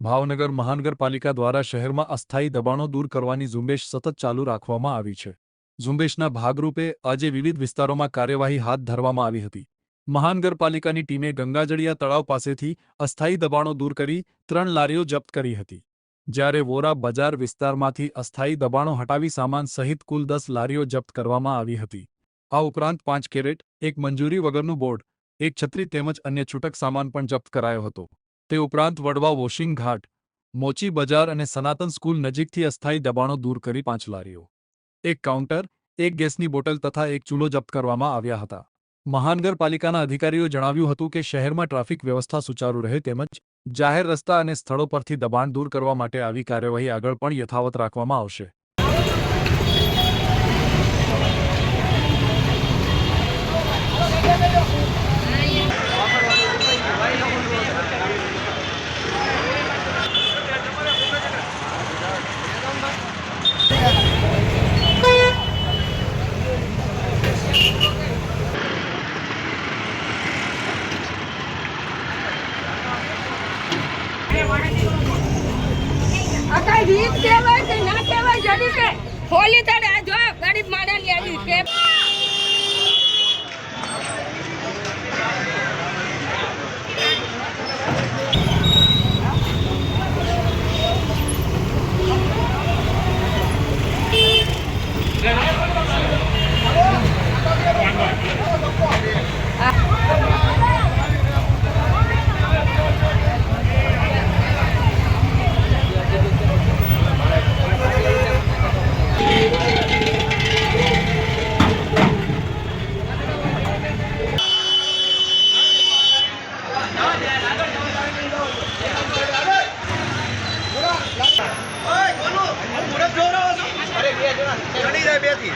ભાવનગર મહાનગરપાલિકા દ્વારા શહેરમાં અસ્થાયી દબાણો દૂર કરવાની ઝુંબેશ સતત ચાલુ રાખવામાં આવી છે. ઝુંબેશના ભાગરૂપે આજે વિવિધ વિસ્તારોમાં કાર્યવાહી હાથ ધરવામાં આવી હતી. મહાનગરપાલિકાની ટીમે ગંગાજળિયા તળાવ પાસેથી અસ્થાયી દબાણો દૂર કરી 3 લારીઓ જપ્ત કરી હતી. જ્યારે વોરા બજાર વિસ્તારમાંથી અસ્થાયી દબાણો હટાવી સામાન સહિત કુલ 10 લારીઓ જપ્ત કરવામાં આવી હતી. આ ઉપરાંત 5 કેરેટ, એક મંજૂરી વગરનું બોર્ડ, એક છત્રી તેમજ અન્ય છૂટક સામાન પણ જપ્ત કરાયો હતો. તે ઉપરાંત વડવા વોશિંગ ઘાટ, મોચી બજાર અને સનાતન સ્કૂલ નજીકથી અસ્થાયી દબાણો દૂર કરી 5 લારીઓ, એક કાઉન્ટર, એક ગેસની બોટલ તથા એક ચૂલો જપ્ત કરવામાં આવ્યા હતા. મહાનગરપાલિકાના અધિકારીઓએ જણાવ્યું હતું કે શહેરમાં ટ્રાફિક વ્યવસ્થા સુચારુ રહે તેમજ જાહેર રસ્તા અને સ્થળો પરથી દબાણ દૂર કરવા માટે આવી કાર્યવાહી આગળ પણ યથાવત રાખવામાં આવશે. અકાઈ રીત કહેવાય કે ના કહેવાય જડી કે હોલી તડે આ જો ગરીબ માણસની આડી કે ઘણી જાય બે થી